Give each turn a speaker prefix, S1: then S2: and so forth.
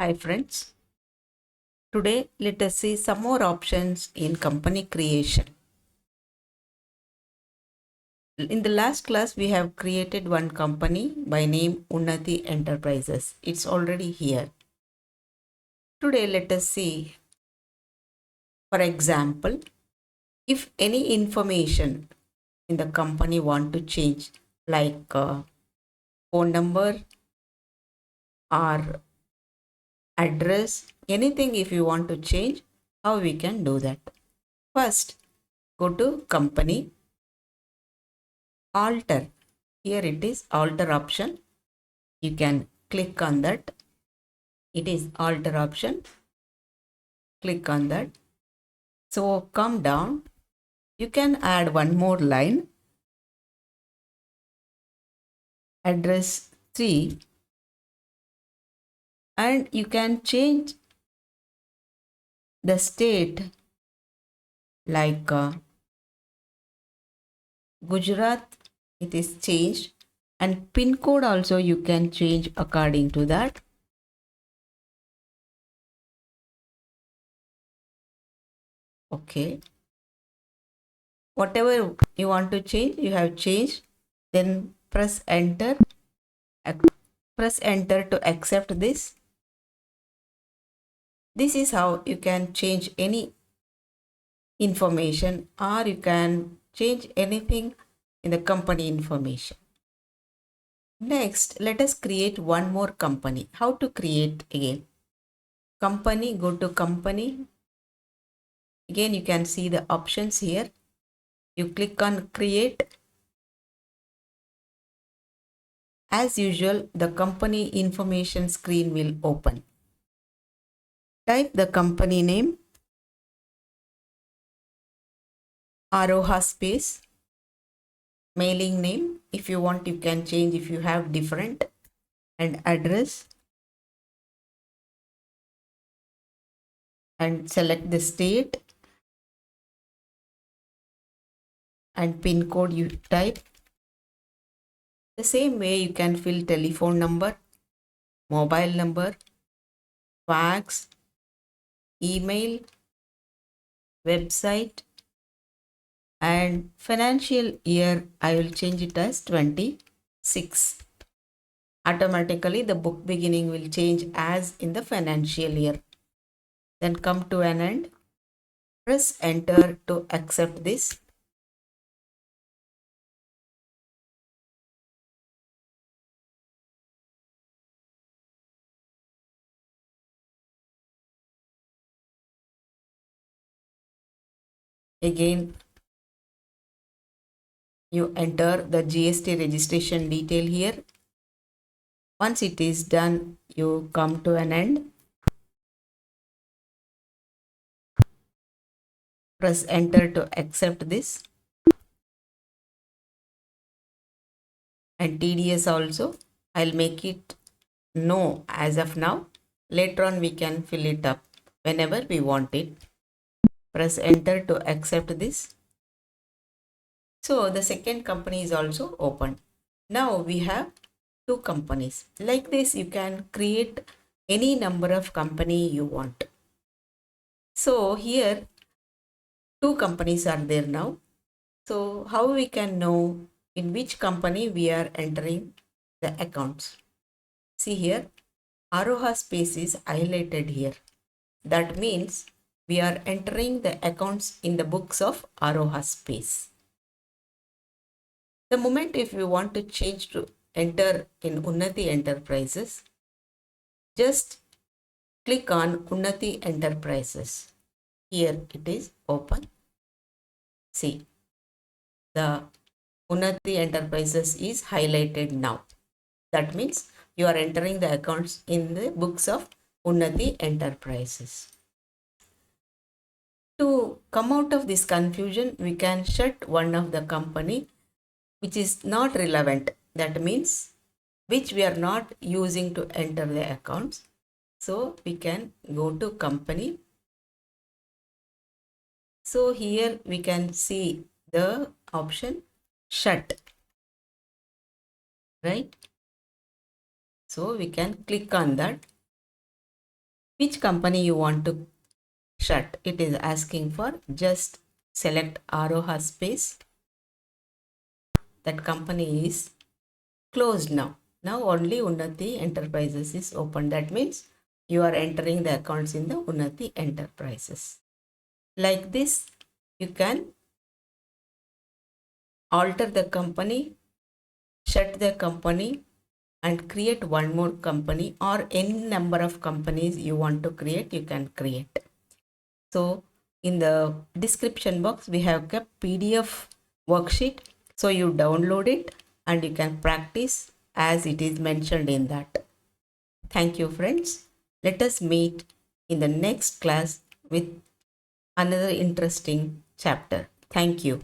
S1: Hi friends, today let us see some more options in company creation. In the last class we have created one company by name Unnati Enterprises. It's already here. Today let us see, for example, if any information in the company want to change like phone number or address, anything if you want to change, how we can do that. First, go to company, alter. Here it is alter option. You can click on that. It is alter option. Click on that. So come down. You can add one more line. Address 3. And you can change the state like Gujarat. It is changed. And pin code also you can change according to that. Okay. Whatever you want to change, you have changed. Then press enter. Press enter to accept this. This is how you can change any information, or you can change anything in the company information. Next, let us create one more company. How to create again? Company, go to company. Again, you can see the options here. You click on create. As usual, the company information screen will open. Type the company name, Aroha space, mailing name. If you want, you can change if you have different, and address, and select the state and pin code you type. The same way you can fill telephone number, mobile number, fax, email, website, and financial year. I will change it as 26. Automatically the book beginning will change as in the financial year. Then come to an end. Press enter to accept this. Again, you enter the GST registration detail here. Once it is done, you come to an end. Press enter to accept this. And TDS also, I'll make it no as of now. Later on we can fill it up whenever we want it. Press enter to accept this. So the second company is also open. Now we have two companies. Like this, you can create any number of company you want. So here two companies are there now. So how we can know in which company we are entering the accounts? See here, Aroha space is highlighted here. That means we are entering the accounts in the books of Aroha space. The moment if you want to change to enter in Unnati Enterprises, just click on Unnati Enterprises. Here it is open. See, the Unnati Enterprises is highlighted now. That means you are entering the accounts in the books of Unnati Enterprises. To come out of this confusion, we can shut one of the company which is not relevant. That means which we are not using to enter the accounts. So we can go to company. So here we can see the option shut, right? So we can click on that. which company you want to shut. It is asking for just select Aroha space. That company is closed now. Now only Unnati Enterprises is open. That means you are entering the accounts in the Unnati Enterprises. Like this, you can alter the company, shut the company, and create one more company, or any number of companies you want to create, you can create. So in the description box, we have kept PDF worksheet. So you download it and you can practice as it is mentioned in that. Thank you, friends. Let us meet in the next class with another interesting chapter. Thank you.